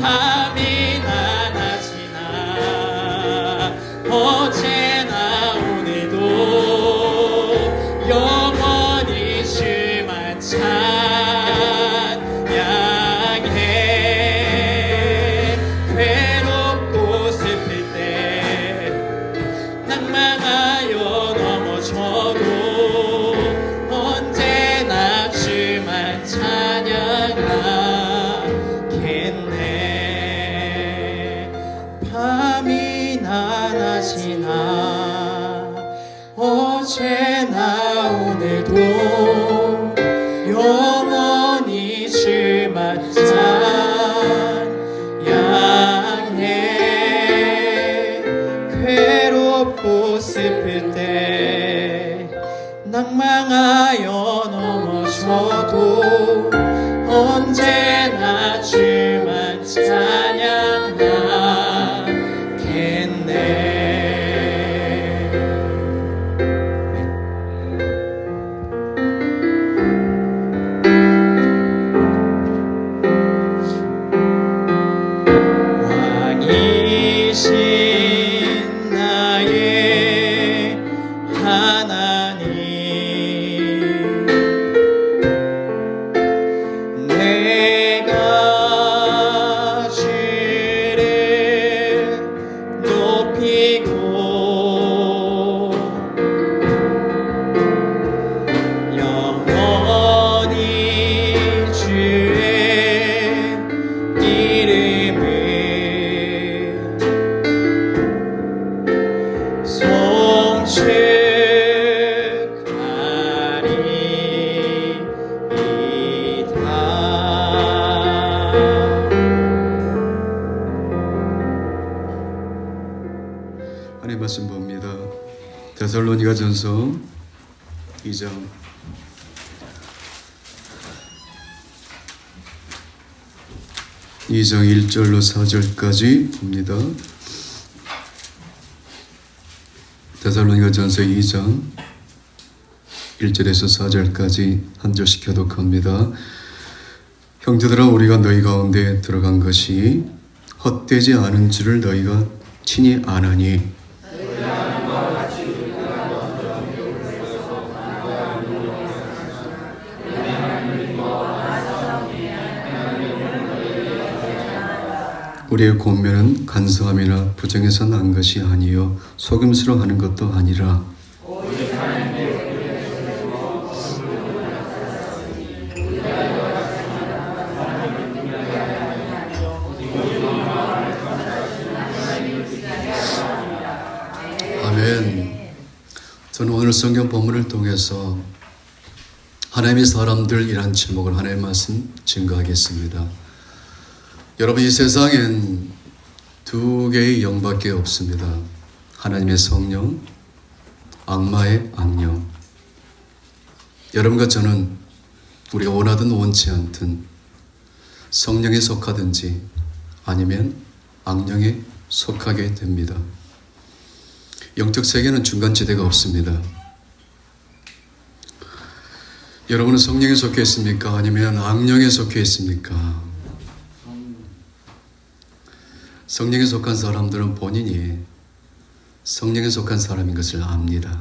밤이나 낮이나 어제나 오늘도 영원히 주만 찬양해. 괴롭고 슬플 때 낭만하여 넘어져도 언제나 주만 찬양하겠네. 밤이나 낮이나 어제나 오늘도 영원히 주만 찬양해. 괴롭고 슬플 때 낭망하여 넘어져도 언제나 주만 찬양하겠네. 왕이신 나의 하나님, 내가 주를 높이고 영원히 주의 이름을 하나님 말씀 봅니다. 데살로니가전서 2장 1절로 4절까지 봅니다. 데살로니가전서 2장 1절에서 4절까지 한 절씩 교독합니다. 형제들아, 우리가 너희 가운데 들어간 것이 헛되지 않은 줄을 너희가 친히 아나니, 우리의 권면은 간사함이나 부정에서 난 것이 아니요 속임수로 하는 것도 아니라 아멘. 저는 오늘 성경 본문을 통해서 하나님의 사람들이란 제목을 하나님의 말씀 증거하겠습니다. 여러분, 이 세상엔 두 개의 영밖에 없습니다. 하나님의 성령, 악마의 악령. 여러분과 저는 우리가 원하든 원치 않든 성령에 속하든지 아니면 악령에 속하게 됩니다. 영적 세계는 중간지대가 없습니다. 여러분은 성령에 속해 있습니까? 아니면 악령에 속해 있습니까? 성령에 속한 사람들은 본인이 성령에 속한 사람인 것을 압니다.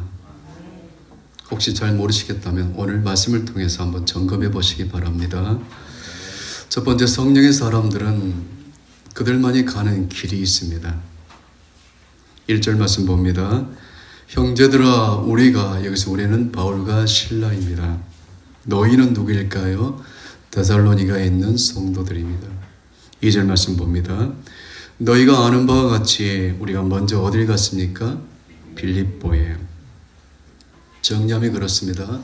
혹시 잘 모르시겠다면 오늘 말씀을 통해서 한번 점검해 보시기 바랍니다. 첫 번째, 성령의 사람들은 그들만이 가는 길이 있습니다. 1절 말씀 봅니다. 형제들아, 우리가, 여기서 우리는 바울과 실라입니다. 너희는 누구일까요? 데살로니가에 있는 성도들입니다. 2절 말씀 봅니다. 너희가 아는 바와 같이 우리가 먼저 어딜 갔습니까? 빌립보에. 정리하면 그렇습니다.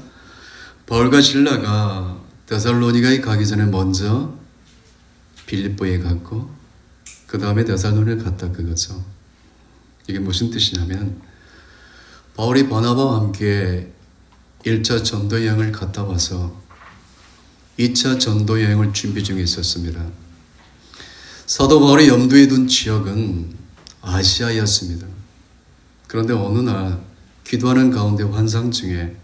바울과 실라가 데살로니가에 가기 전에 먼저 빌립보에 갔고 그 다음에 데살로니가를 갔다 그거죠. 이게 무슨 뜻이냐면 바울이 바나바와 함께 1차 전도 여행을 갔다 와서 2차 전도 여행을 준비 중에 있었습니다. 사도 바울이 염두에 둔 지역은 아시아였습니다. 그런데 어느 날 기도하는 가운데 환상 중에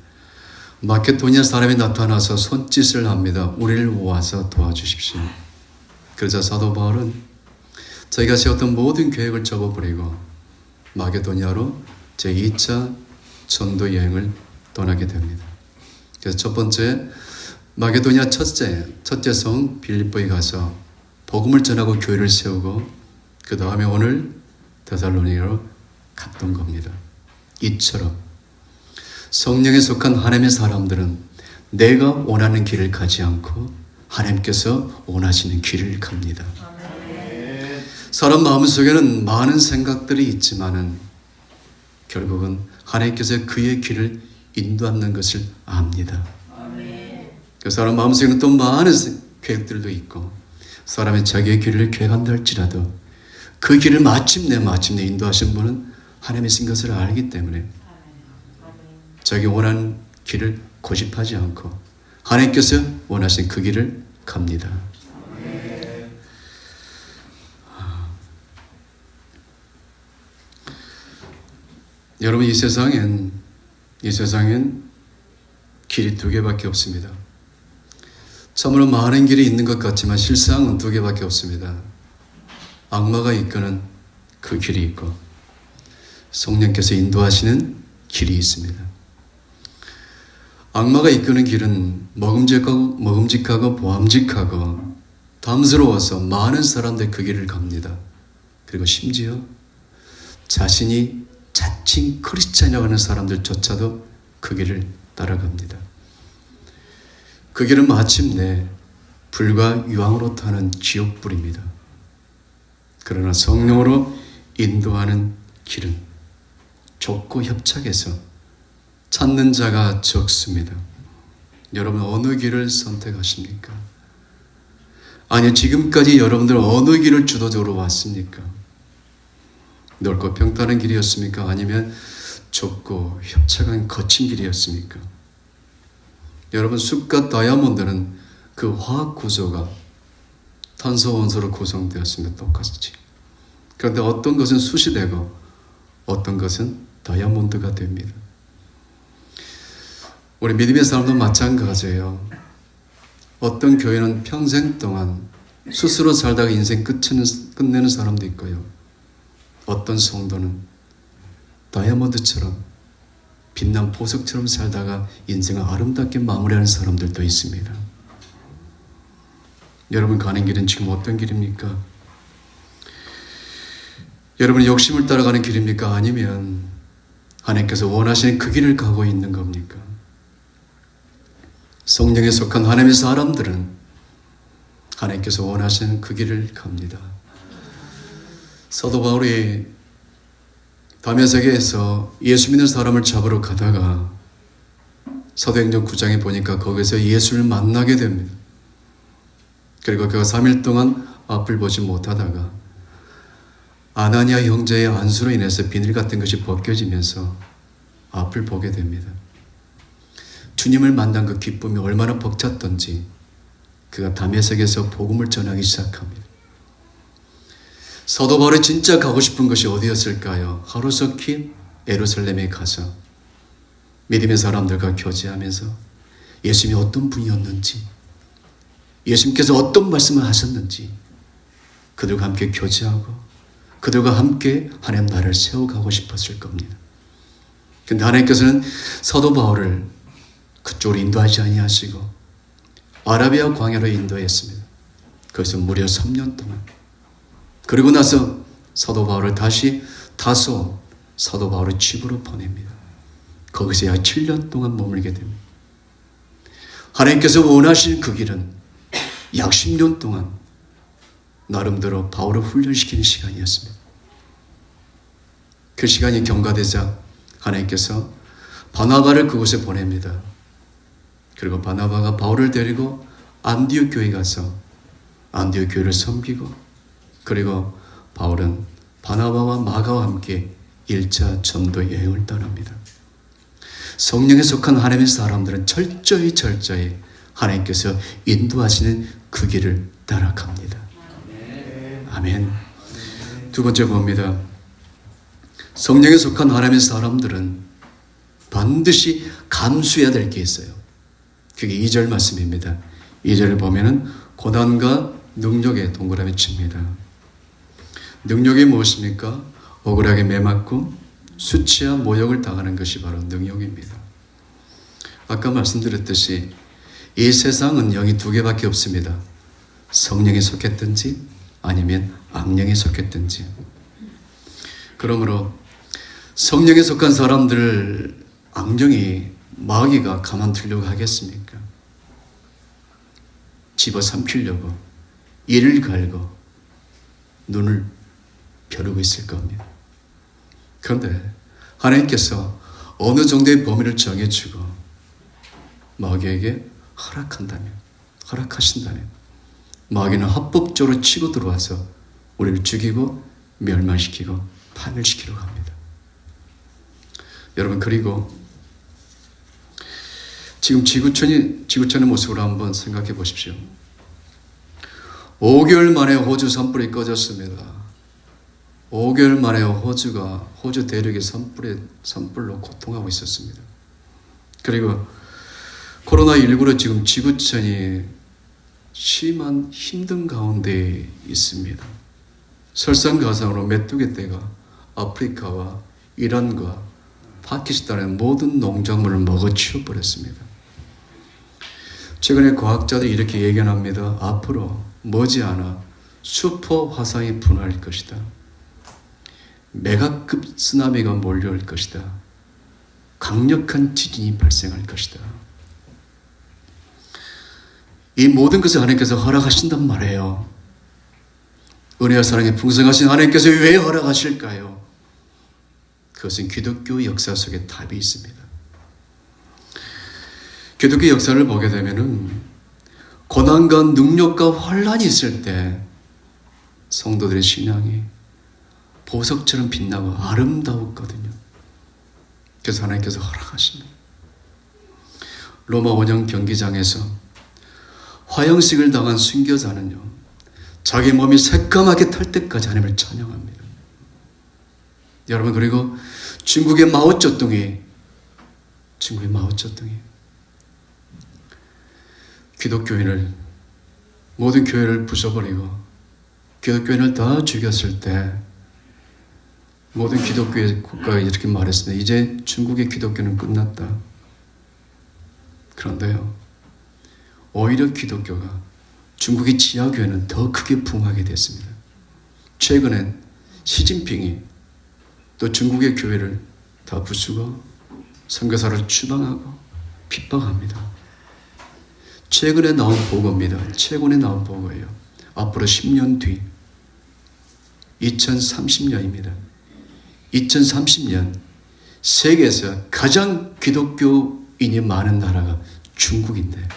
마케도니아 사람이 나타나서 손짓을 합니다. 우리를 모아서 도와주십시오. 그러자 사도 바울은 저희가 세웠던 모든 계획을 접어버리고 마게도니아로 제2차 전도 여행을 떠나게 됩니다. 그래서 첫 번째 마게도니아 첫째 성 빌립보에 가서 복음을 전하고 교회를 세우고 그 다음에 오늘 데살로니가로 갔던 겁니다. 이처럼 성령에 속한 하나님의 사람들은 내가 원하는 길을 가지 않고 하나님께서 원하시는 길을 갑니다. 사람 마음속에는 많은 생각들이 있지만은 결국은 하나님께서 그의 길을 인도하는 것을 압니다. 그 사람 마음속에는 또 많은 계획들도 있고 사람이 자기의 길을 계획한다 할지라도 그 길을 마침내 인도하신 분은 하나님이신 것을 알기 때문에 자기 원하는 길을 고집하지 않고 하나님께서 원하신 그 길을 갑니다. 여러분 이 세상엔 길이 두 개밖에 없습니다. 참으로 많은 길이 있는 것 같지만 실상은 두 개밖에 없습니다. 악마가 이끄는 그 길이 있고 성령께서 인도하시는 길이 있습니다. 악마가 이끄는 길은 먹음직하고 보암직하고 담스러워서 많은 사람들이 그 길을 갑니다. 그리고 심지어 자신이 자칭 크리스찬이라고 하는 사람들조차도 그 길을 따라갑니다. 그 길은 마침내 불과 유황으로 타는 지옥불입니다. 그러나 성령으로 인도하는 길은 좁고 협착해서 찾는 자가 적습니다. 여러분 어느 길을 선택하십니까? 아니 지금까지 여러분들 어느 길을 주도적으로 왔습니까? 넓고 평탄한 길이었습니까? 아니면 좁고 협착한 거친 길이었습니까? 여러분 숲과 다이아몬드는 그 화학 구조가 탄소 원소로 구성되었습니다. 똑같이. 그런데 어떤 것은 숯이 되고 어떤 것은 다이아몬드가 됩니다. 우리 믿음의 사람도 마찬가지예요. 어떤 교회는 평생 동안 숯으로 살다가 인생 끝내는 사람도 있고요. 어떤 성도는 다이아몬드처럼 빛난 보석처럼 살다가 인생을 아름답게 마무리하는 사람들도 있습니다. 여러분 가는 길은 지금 어떤 길입니까? 여러분의 욕심을 따라가는 길입니까? 아니면 하나님께서 원하시는 그 길을 가고 있는 겁니까? 성령에 속한 하나님의 사람들은 하나님께서 원하시는 그 길을 갑니다. 사도 바울이 다메섹에서 예수 믿는 사람을 잡으러 가다가 사도행전 9장에 보니까 거기서 예수를 만나게 됩니다. 그리고 그가 3일 동안 앞을 보지 못하다가 아나니아 형제의 안수로 인해서 비늘 같은 것이 벗겨지면서 앞을 보게 됩니다. 주님을 만난 그 기쁨이 얼마나 벅찼던지 그가 다메섹에서 복음을 전하기 시작합니다. 사도 바울이 진짜 가고 싶은 것이 어디였을까요? 하루속히 예루살렘에 가서 믿음의 사람들과 교제하면서 예수님이 어떤 분이었는지, 예수님께서 어떤 말씀을 하셨는지 그들과 함께 교제하고 그들과 함께 하나님 나라를 세워가고 싶었을 겁니다. 그런데 하나님께서는 사도 바울을 그쪽으로 인도하지 아니하시고 아라비아 광야로 인도했습니다. 거기서 무려 3년 동안. 그리고 나서 사도 바울을 다시 다소 사도 바울의 집으로 보냅니다. 거기서 약 7년 동안 머물게 됩니다. 하나님께서 원하시는 그 길은 약 10년 동안 나름대로 바울을 훈련시키는 시간이었습니다. 그 시간이 경과되자 하나님께서 바나바를 그곳에 보냅니다. 그리고 바나바가 바울을 데리고 안디옥 교회에 가서 안디옥 교회를 섬기고 그리고 바울은 바나바와 마가와 함께 1차 전도 여행을 떠납니다. 성령에 속한 하나님의 사람들은 철저히 하나님께서 인도하시는 그 길을 따라갑니다. 아멘. 두 번째 봅니다. 성령에 속한 하나님의 사람들은 반드시 감수해야 될 게 있어요. 그게 2절 말씀입니다. 2절을 보면은 고난과 능력에 동그라미 칩니다. 능력이 무엇입니까? 억울하게 매맞고 수치와 모욕을 당하는 것이 바로 능력입니다. 아까 말씀드렸듯이 이 세상은 영이 두 개밖에 없습니다. 성령에 속했든지 아니면 악령에 속했든지. 그러므로 성령에 속한 사람들 악령이 마귀가 가만두려고 하겠습니까? 집어삼키려고 이를 갈고 눈을 벼르고 있을 겁니다. 그런데 하나님께서 어느 정도의 범위를 정해주고 마귀에게 허락하신다면 마귀는 합법적으로 치고 들어와서 우리를 죽이고 멸망시키고 파멸시키려고 합니다. 여러분, 그리고 지금 지구촌의 모습을 한번 생각해 보십시오. 5개월 만에 호주 산불이 꺼졌습니다. 5개월 만에 호주 대륙의 산불로 고통하고 있었습니다. 그리고 코로나19로 지금 지구촌이 심한 힘든 가운데 있습니다. 설상가상으로 메뚜기 떼가 아프리카와 이란과 파키스탄의 모든 농작물을 먹어치워 버렸습니다. 최근에 과학자들이 이렇게 예견합니다. 앞으로 머지않아 슈퍼 화산이 분화할 것이다. 메가급 쓰나미가 몰려올 것이다. 강력한 지진이 발생할 것이다. 이 모든 것을 하나님께서 허락하신단 말이에요. 은혜와 사랑에 풍성하신 하나님께서 왜 허락하실까요? 그것은 기독교 역사 속에 답이 있습니다. 기독교 역사를 보게 되면은 고난과 능력과 환란이 있을 때 성도들의 신앙이 보석처럼 빛나고 아름다웠거든요. 그래서 하나님께서 허락하십니다. 로마 원형 경기장에서 화형식을 당한 순교자는요, 자기 몸이 새까맣게 탈 때까지 하나님을 찬양합니다. 여러분, 그리고 중국의 마오쩌둥이 기독교인을, 모든 교회를 부숴버리고 기독교인을 다 죽였을 때 모든 기독교의 국가가 이렇게 말했습니다. 이제 중국의 기독교는 끝났다. 그런데요, 오히려 기독교가 중국의 지하교회는 더 크게 부흥하게 됐습니다. 최근엔 시진핑이 또 중국의 교회를 다 부수고 선교사를 추방하고 핍박합니다. 최근에 나온 보고입니다. 최근에 나온 보고예요. 앞으로 10년 뒤 2030년입니다. 2030년 세계에서 가장 기독교인이 많은 나라가 중국인데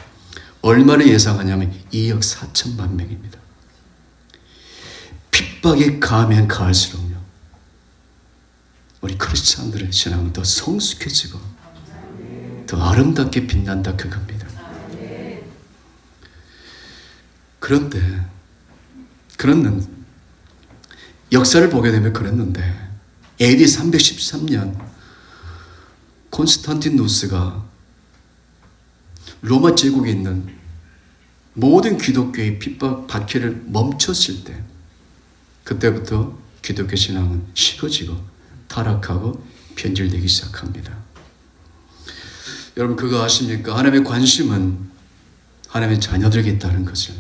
얼마를 예상하냐면 2억 4천만 명입니다. 핍박이 가면 가할수록요, 우리 크리스찬들의 신앙은 더 성숙해지고 더 아름답게 빛난다, 그겁니다. 그런데 역사를 보게 되면 그랬는데 AD 313년 콘스탄티누스가 로마 제국에 있는 모든 기독교의 핍박 박해를 멈췄을 때, 그때부터 기독교 신앙은 식어지고 타락하고 변질되기 시작합니다. 여러분, 그거 아십니까? 하나님의 관심은 하나님의 자녀들에게 있다는 것을.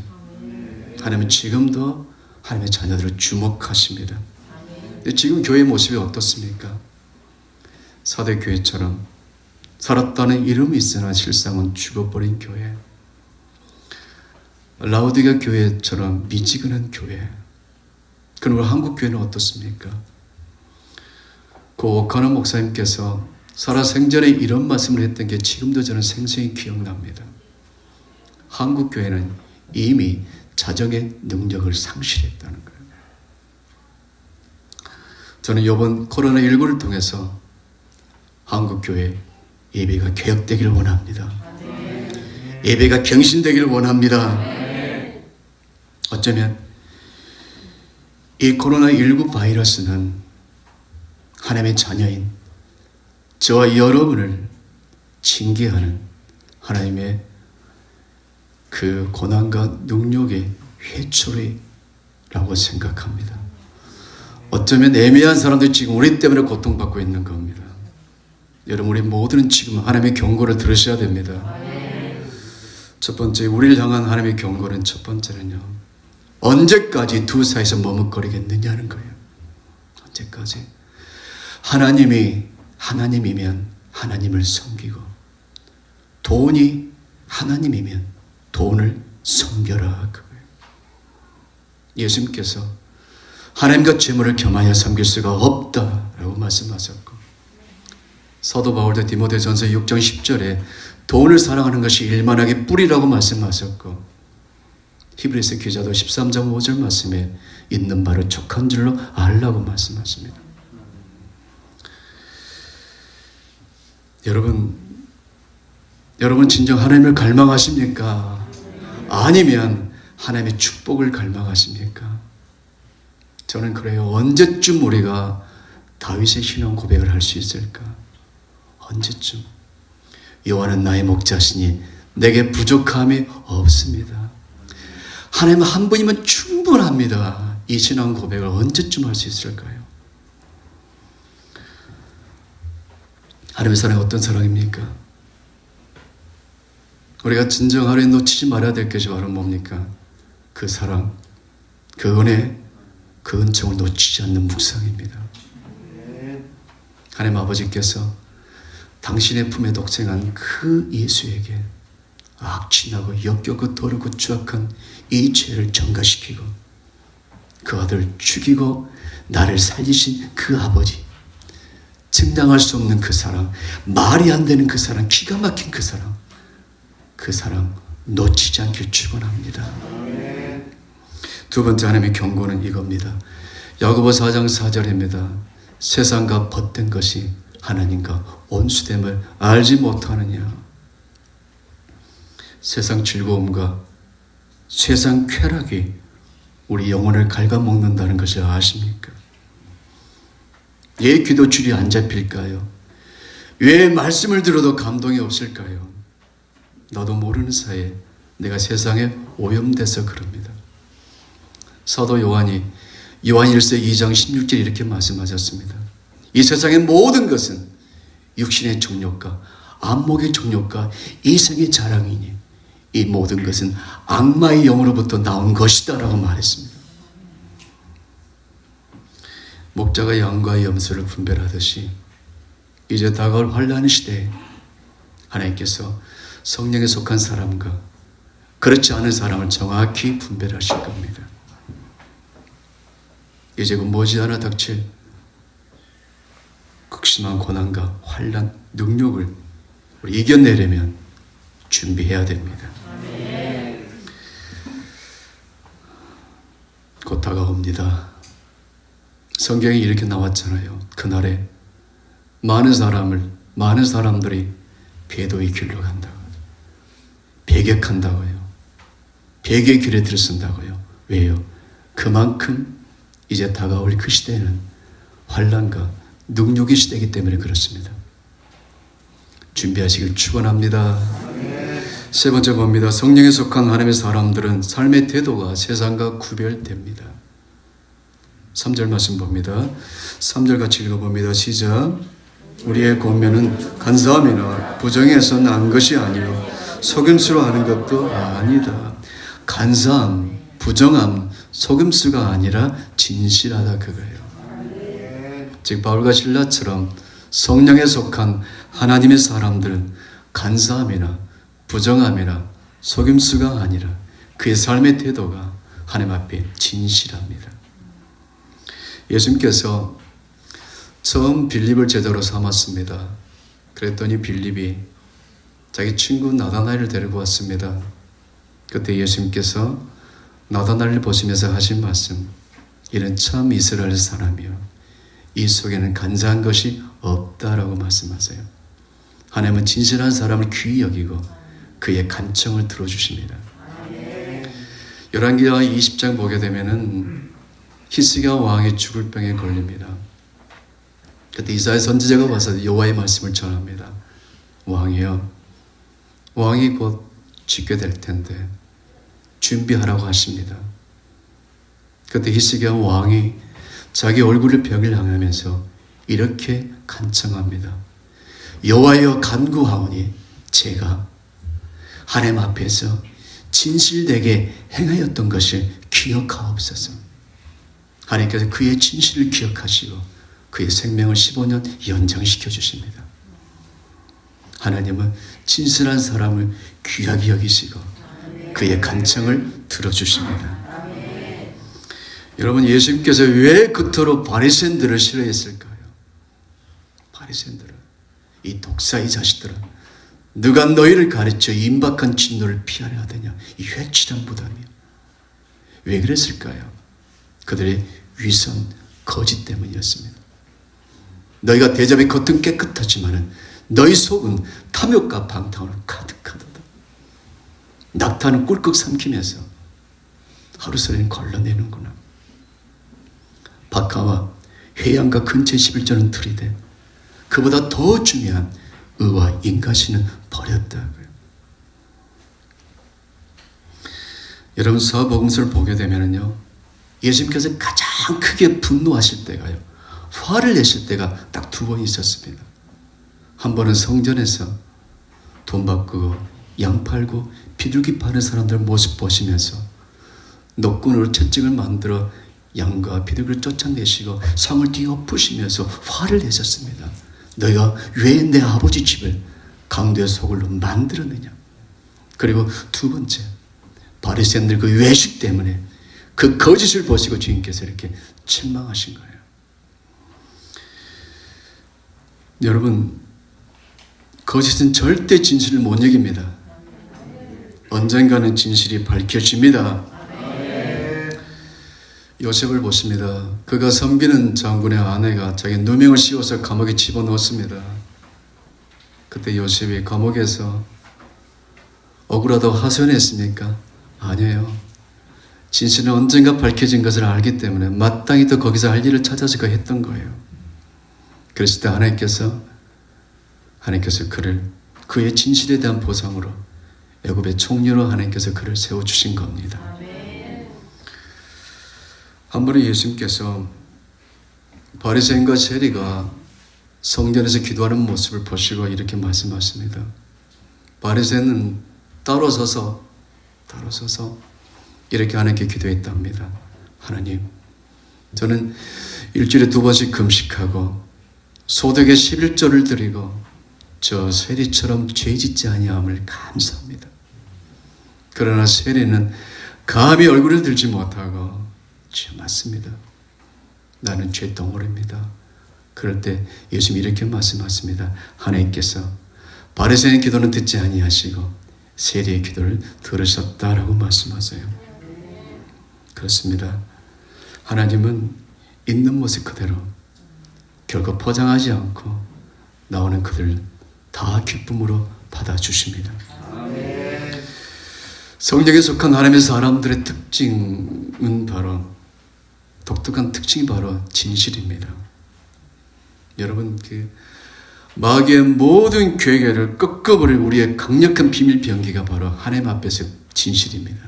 하나님은 지금도 하나님의 자녀들을 주목하십니다. 근데 지금 교회의 모습이 어떻습니까? 사대교회처럼 살았다는 이름이 있으나 실상은 죽어버린 교회, 라오디가 교회처럼 미지근한 교회. 그러면 한국 교회는 어떻습니까? 그 오카노 목사님께서 살아생전에 이런 말씀을 했던 게 지금도 저는 생생히 기억납니다. 한국 교회는 이미 자정의 능력을 상실했다는 거예요. 저는 이번 코로나19를 통해서 한국 교회 예배가 개혁되기를 원합니다. 예배가 경신되기를 원합니다. 어쩌면 이 코로나19 바이러스는 하나님의 자녀인 저와 여러분을 징계하는 하나님의 그 고난과 능력의 회초리라고 생각합니다. 어쩌면 애매한 사람들이 지금 우리 때문에 고통받고 있는 겁니다. 여러분, 우리 모두는 지금 하나님의 경고를 들으셔야 됩니다. 첫 번째, 우리를 향한 하나님의 경고는 첫 번째는요, 언제까지 두 사이에서 머뭇거리겠느냐는 거예요. 언제까지? 하나님이면 하나님을 섬기고, 돈이 하나님이면 돈을 섬겨라, 그거예요. 예수님께서 하나님과 재물을 겸하여 섬길 수가 없다라고 말씀하셨고, 사도 바울도 디모데전서 6장 10절에 돈을 사랑하는 것이 일만하게 뿌리라고 말씀하셨고, 히브리서 기자도 13장 5절 말씀에 있는 바를 족한 줄로 알라고 말씀하십니다. 여러분 진정 하나님을 갈망하십니까? 아니면 하나님의 축복을 갈망하십니까? 저는 그래요. 언제쯤 우리가 다윗의 신앙 고백을 할 수 있을까? 언제쯤? 여호와는 나의 목자시니 내게 부족함이 없습니다. 하나님 한 분이면 충분합니다. 이 신앙 고백을 언제쯤 할 수 있을까요? 하나님의 사랑이 어떤 사랑입니까? 우리가 진정 하나님 놓치지 말아야 될 것이 바로 뭡니까? 그 사랑, 그 은혜, 그 은총을 놓치지 않는 묵상입니다. 하나님 아버지께서 당신의 품에 독생한 그 예수에게 악취나고 역겹고 더럽고 추악한 이 죄를 전가시키고 그 아들 죽이고 나를 살리신 그 아버지, 증량할 수 없는 그 사랑, 말이 안 되는 그 사랑, 기가 막힌 그 사랑 놓치지 않길 축원합니다. 두 번째 하나님의 경고는 이겁니다. 야고보 4장 4절입니다. 세상과 벗된 것이 하나님과 온수됨을 알지 못하느냐. 세상 즐거움과 세상 쾌락이 우리 영혼을 갉아먹는다는 것을 아십니까? 왜 기도줄이 안 잡힐까요? 왜 말씀을 들어도 감동이 없을까요? 나도 모르는 사이에 내가 세상에 오염돼서 그럽니다. 사도 요한이 요한일서 2장 16절 이렇게 말씀하셨습니다. 이 세상의 모든 것은 육신의 정욕과 안목의 정욕과 이성의 자랑이니 이 모든 것은 악마의 영으로부터 나온 것이다 라고 말했습니다. 목자가 양과 염소를 분별하듯이 이제 다가올 환난 시대에 하나님께서 성령에 속한 사람과 그렇지 않은 사람을 정확히 분별하실 겁니다. 이제 그 머지않아 닥칠 극심한 고난과 환난, 능력을 우리 이겨내려면 준비해야 됩니다. 곧 다가옵니다. 성경에 이렇게 나왔잖아요. 그날에 많은 사람들이 배도의 길로 간다고, 배격한다고요. 배교의 길에 들어선다고요. 왜요? 그만큼 이제 다가올 그 시대는 환난과 능력의 시대이기 때문에 그렇습니다. 준비하시길 축원합니다. 세 번째 봅니다. 성령에 속한 하나님의 사람들은 삶의 태도가 세상과 구별됩니다. 3절 말씀 봅니다. 3절 같이 읽어봅니다. 시작. 우리의 권면은 간사함이나 부정해서 난 것이 아니요 속임수로 하는 것도 아니다. 간사함, 부정함, 속임수가 아니라 진실하다 그거예요. 즉 바울과 실라처럼 성령에 속한 하나님의 사람들은 간사함이나 부정함이나 속임수가 아니라 그의 삶의 태도가 하나님 앞에 진실합니다. 예수님께서 처음 빌립을 제자로 삼았습니다. 그랬더니 빌립이 자기 친구 나다나엘을 데리고 왔습니다. 그때 예수님께서 나다나엘을 보시면서 하신 말씀, 이는 참 이스라엘 사람이요 이 속에는 간사한 것이 없다라고 말씀하세요. 하나님은 진실한 사람을 귀히 여기고 그의 간청을 들어주십니다. 열왕기하 20장 보게 되면은 히스기야 왕이 죽을 병에 걸립니다. 그때 이사야 선지자가 와서 여호와의 말씀을 전합니다. 왕이요, 왕이 곧 죽게 될 텐데 준비하라고 하십니다. 그때 히스기야 왕이 자기 얼굴을 벽을 향하면서 이렇게 간청합니다. 여호와여 간구하오니 제가 하나님 앞에서 진실되게 행하였던 것을 기억하옵소서. 하나님께서 그의 진실을 기억하시고 그의 생명을 15년 연장시켜 주십니다. 하나님은 진실한 사람을 귀하게 여기시고 그의 간청을 들어주십니다. 여러분, 예수님께서 왜 그토록 바리새인들을 싫어했을까요? 바리새인들은, 이 독사의 자식들은 누가 너희를 가르쳐 임박한 진노를 피하려 하더냐, 이 회칠한 부담이요. 왜 그랬을까요? 그들의 위선, 거짓 때문이었습니다. 너희가 대접의 겉은 깨끗하지만 너희 속은 탐욕과 방탕으로 가득하도다. 낙타는 꿀꺽 삼키면서 하루살이는 걸러내는구나. 박하와 회양과 근처의 11조는 들이대 그보다 더 중요한 의와 인가시는 버렸다고요. 여러분, 사복음서를 보게 되면요, 예수님께서 가장 크게 분노하실 때가요, 화를 내실 때가 딱 두 번 있었습니다. 한 번은 성전에서 돈 바꾸고 양 팔고 비둘기 파는 사람들 모습 보시면서 노끈으로 채찍을 만들어 양과 비둘기를 쫓아내시고 성을 뒤엎으시면서 화를 내셨습니다. 너희가 왜 내 아버지 집을 강도의 소굴로 만들었느냐. 그리고 두 번째, 바리새인들 그 외식 때문에 그 거짓을 보시고 주님께서 이렇게 책망하신 거예요. 여러분, 거짓은 절대 진실을 못 이깁니다. 언젠가는 진실이 밝혀집니다. 요셉을 보십니다. 그가 섬기는 장군의 아내가 자기 누명을 씌워서 감옥에 집어넣었습니다. 그때 요셉이 감옥에서 억울하다고 하소연했습니까? 아니에요. 진실은 언젠가 밝혀진 것을 알기 때문에 마땅히 또 거기서 할 일을 찾아서 그 했던 거예요. 그랬을 때 하나님께서 그를 그의 진실에 대한 보상으로 애굽의 총리로 하나님께서 그를 세워주신 겁니다. 한 번에 예수님께서 바리새인과 세리가 성전에서 기도하는 모습을 보시고 이렇게 말씀하십니다. 바리새인은 따로 서서 이렇게 하나님께 기도했답니다. 하나님, 저는 일주일에 2번씩 금식하고 소득의 11조를 드리고 저 세리처럼 죄 짓지 아니함을 감사합니다. 그러나 세리는 감히 얼굴을 들지 못하고 맞습니다. 나는 죄덩어리입니다. 그럴 때 예수님이 이렇게 말씀하십니다. 하나님께서 바리새인의 기도는 듣지 아니하시고 세리의 기도를 들으셨다라고 말씀하세요. 그렇습니다. 하나님은 있는 모습 그대로 결코 포장하지 않고 나오는 그들을 다 기쁨으로 받아주십니다. 성경에 속한 하나님의 사람들의 특징은 바로, 독특한 특징이 바로 진실입니다. 여러분, 마귀의 모든 괴계를 꺾어버릴 우리의 강력한 비밀 병기가 바로 하나님 앞에서 진실입니다.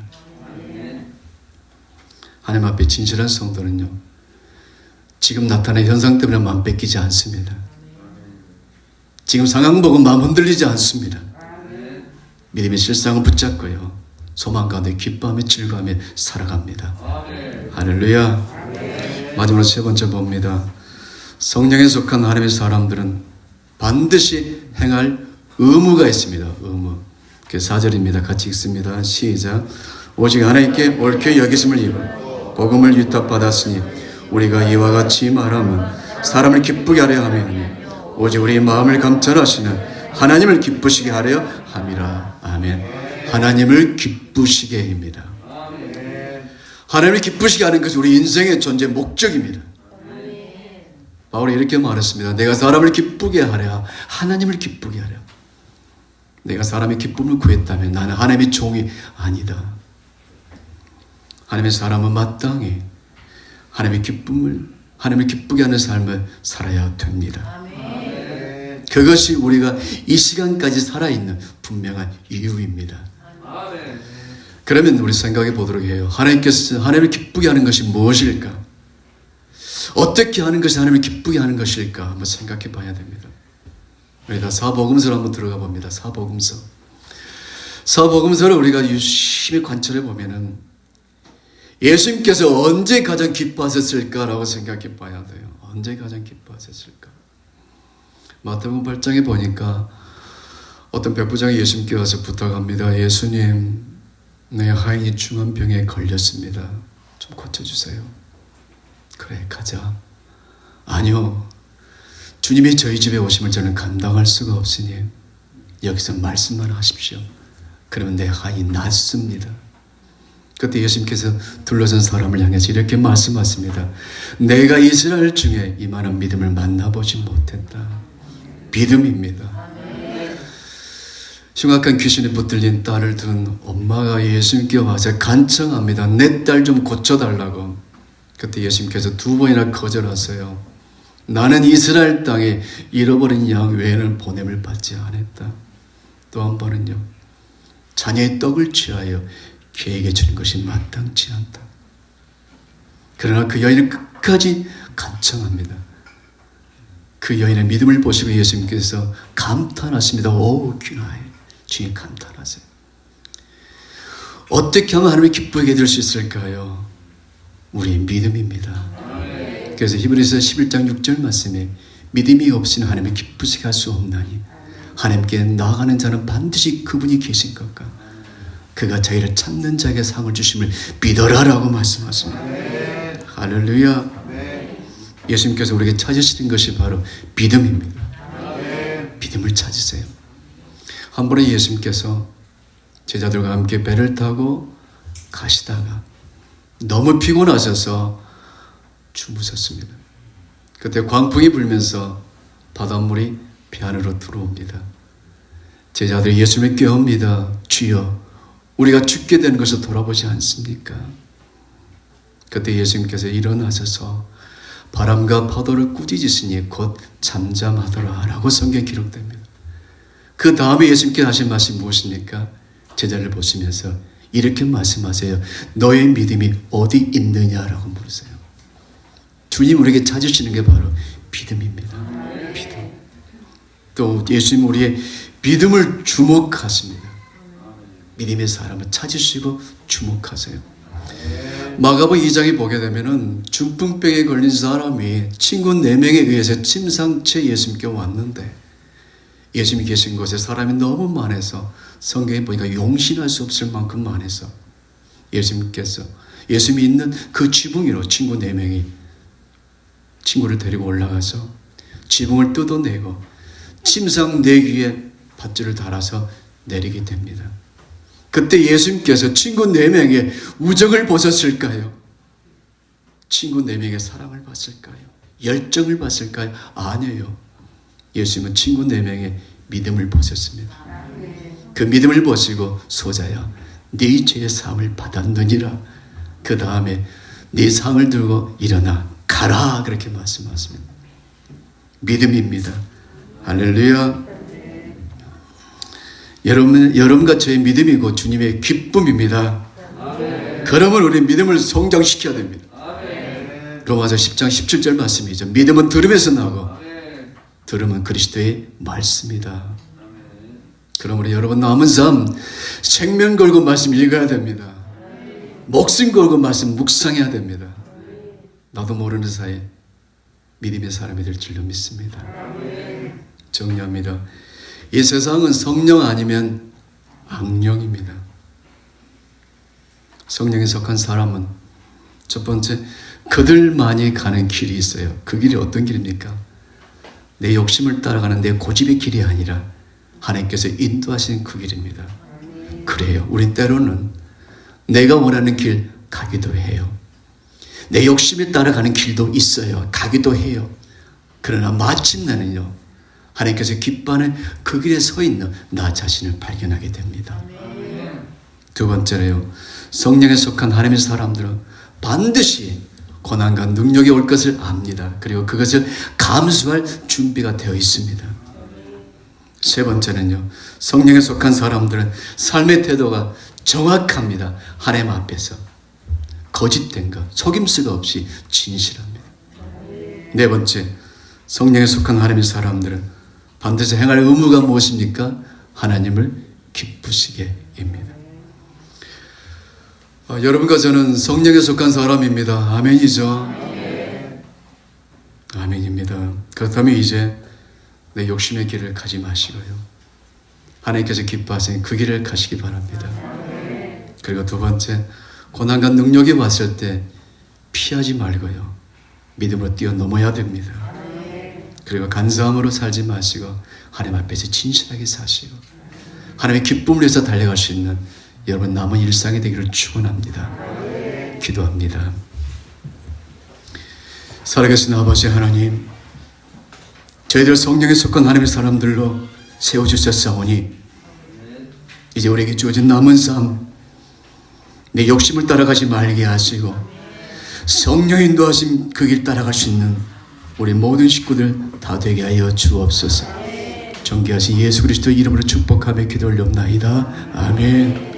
하나님 앞에 진실한 성도는요, 지금 나타난 현상 때문에 마음 뺏기지 않습니다. 지금 상황 보고 마음 흔들리지 않습니다. 믿음의 실상을 붙잡고요, 소망 가운데 기뻐하며 즐거워하며 살아갑니다. 할렐루야. 마지막으로 세 번째 봅니다. 성령에 속한 하나님의 사람들은 반드시 행할 의무가 있습니다. 의무. 4절입니다. 같이 읽습니다. 시작. 오직 하나님께 옳게 여기심을 입어 복음을 위탁받았으니 우리가 이와 같이 말하면 사람을 기쁘게 하려 하며 오직 우리의 마음을 감찰하시는 하나님을 기쁘시게 하려 함이라. 아멘. 하나님을 기쁘시게 입니다. 하나님을 기쁘시게 하는 것이 우리 인생의 존재 목적입니다. 바울이 이렇게 말했습니다. 내가 사람을 기쁘게 하랴, 하나님을 기쁘게 하랴. 내가 사람의 기쁨을 구했다면 나는 하나님의 종이 아니다. 하나님의 사람은 마땅히 하나님의 하나님을 기쁘게 하는 삶을 살아야 됩니다. 그것이 우리가 이 시간까지 살아있는 분명한 이유입니다. 그러면 우리 생각해 보도록 해요. 하나님께서 하나님을 기쁘게 하는 것이 무엇일까? 어떻게 하는 것이 하나님을 기쁘게 하는 것일까 한번 생각해 봐야 됩니다. 우리 다 사복음서로 한번 들어가 봅니다. 사복음서를 우리가 유심히 관찰해 보면은 예수님께서 언제 가장 기뻐하셨을까라고 생각해 봐야 돼요. 언제 가장 기뻐하셨을까? 마태복음 8장에 보니까 어떤 백부장이 예수님께 와서 부탁합니다. 예수님, 내 하인이 중한 병에 걸렸습니다. 좀 고쳐주세요. 그래, 가자. 아니요, 주님이 저희 집에 오심을 저는 감당할 수가 없으니 여기서 말씀만 하십시오. 그러면 내 하인이 낫습니다. 그때 예수님께서 둘러선 사람을 향해서 이렇게 말씀하십니다. 내가 이스라엘 중에 이만한 믿음을 만나보지 못했다. 믿음입니다. 흉악한 귀신에 붙들린 딸을 둔 엄마가 예수님께 와서 간청합니다. 내 딸 좀 고쳐달라고. 그때 예수님께서 2번이나 거절하세요. 나는 이스라엘 땅에 잃어버린 양 외에는 보냄을 받지 않았다. 또 한 번은요. 자녀의 떡을 취하여 개에게 주는 것이 마땅치 않다. 그러나 그 여인은 끝까지 간청합니다. 그 여인의 믿음을 보시고 예수님께서 감탄하십니다. 오, 귀나이. 주님 감탄하세요. 어떻게 하면 하나님이 기쁘게 될 수 있을까요? 우리의 믿음입니다. 그래서 히브리서 11장 6절 말씀에 믿음이 없이는 하나님을 기쁘시게 할 수 없나니 하나님께 나아가는 자는 반드시 그분이 계신 것과 그가 자기를 찾는 자에게 상을 주심을 믿어라라고 말씀하십니다. 할렐루야. 예수님께서 우리에게 찾으시는 것이 바로 믿음입니다. 믿음을 찾으세요. 한 번에 예수님께서 제자들과 함께 배를 타고 가시다가 너무 피곤하셔서 주무셨습니다. 그때 광풍이 불면서 바닷물이 배 안으로 들어옵니다. 제자들이 예수님을 깨웁니다. 주여, 우리가 죽게 되는 것을 돌아보지 않습니까? 그때 예수님께서 일어나셔서 바람과 파도를 꾸짖으시니 곧 잠잠하더라 라고 성경에 기록됩니다. 그 다음에 예수님께서 하신 말씀이 무엇입니까? 제자를 보시면서 이렇게 말씀하세요. 너의 믿음이 어디 있느냐라고 물으세요. 주님 우리에게 찾으시는 게 바로 믿음입니다. 믿음. 또 예수님 우리의 믿음을 주목하십니다. 믿음의 사람을 찾으시고 주목하세요. 마가복음 2장에 보게 되면은 중풍병에 걸린 사람이 친구 4명에 의해서 침상째 예수님께 왔는데 예수님이 계신 곳에 사람이 너무 많아서 성경에 보니까 용신할 수 없을 만큼 많아서 예수님이 있는 그 지붕 위로 친구 4명이 친구를 데리고 올라가서 지붕을 뜯어내고 침상 4귀에 밧줄을 달아서 내리게 됩니다. 그때 예수님께서 친구 4명의 우정을 보셨을까요? 친구 4명의 사랑을 봤을까요? 열정을 봤을까요? 아니에요. 예수님은 친구 4명의 믿음을 보셨습니다. 그 믿음을 보시고 소자야, 네 죄의 사함을 받았느니라. 그 다음에 네 상을 들고 일어나 가라 그렇게 말씀하십니다. 믿음입니다. 할렐루야. 여러분과 저의 믿음이고 주님의 기쁨입니다. 그러면 우리 믿음을 성장시켜야 됩니다. 로마서 10장 17절 말씀이죠. 믿음은 들음에서 나고 들음은 그리스도의 말씀이다. 그러므로 여러분 남은 삶 생명 걸고 말씀 읽어야 됩니다. 목숨 걸고 말씀 묵상해야 됩니다. 나도 모르는 사이에 믿음의 사람이 될 줄로 믿습니다. 정리합니다. 이 세상은 성령 아니면 악령입니다. 성령에 속한 사람은 첫 번째, 그들만이 가는 길이 있어요. 그 길이 어떤 길입니까? 내 욕심을 따라가는 내 고집의 길이 아니라 하나님께서 인도하시는 그 길입니다. 그래요. 우리 때로는 내가 원하는 길 가기도 해요. 내 욕심에 따라가는 길도 있어요. 가기도 해요. 그러나 마침내는요, 하나님께서 기뻐하는 그 길에 서 있는 나 자신을 발견하게 됩니다. 두 번째로요, 성령에 속한 하나님의 사람들은 반드시 고난과 능력이 올 것을 압니다. 그리고 그것을 감수할 준비가 되어 있습니다. 세 번째는요, 성령에 속한 사람들은 삶의 태도가 정확합니다. 하나님 앞에서 거짓된 것, 속임수가 없이 진실합니다. 네 번째, 성령에 속한 하나님의 사람들은 반드시 행할 의무가 무엇입니까? 하나님을 기쁘시게입니다. 여러분과 저는 성령에 속한 사람입니다. 아멘이죠? 아멘입니다. 그렇다면 이제 내 욕심의 길을 가지 마시고요, 하나님께서 기뻐하시는 그 길을 가시기 바랍니다. 그리고 두 번째, 고난과 능력이 왔을 때 피하지 말고요, 믿음으로 뛰어넘어야 됩니다. 그리고 간사함으로 살지 마시고 하나님 앞에서 진실하게 사시고 하나님의 기쁨을 위해서 달려갈 수 있는 여러분 남은 일상이 되기를 축원합니다. 기도합니다. 살아계신 아버지 하나님, 저희들 성령에 속한 하나님의 사람들로 세워주셨사오니 이제 우리에게 주어진 남은 삶, 내 욕심을 따라가지 말게 하시고 성령의 인도하심 그 길 따라갈 수 있는 우리 모든 식구들 다 되게 하여 주옵소서. 존귀하신 예수 그리스도 이름으로 축복하며 기도 올려옵나이다. 아멘.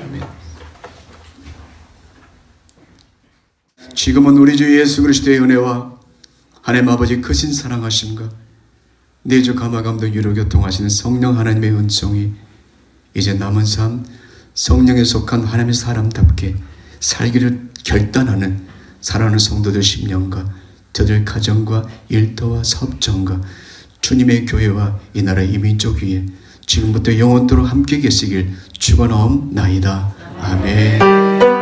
지금은 우리 주 예수 그리스도의 은혜와 하나님 아버지 크신 사랑하심과 내주 감화감도 유로교통하시는 성령 하나님의 은총이 이제 남은 삶 성령에 속한 하나님의 사람답게 살기를 결단하는 사랑하는 성도들 심령과 저들 가정과 일터와 사업장과 주님의 교회와 이 나라 이민족 위에 지금부터 영원토록 함께 계시길 축원하옵나이다. 아멘.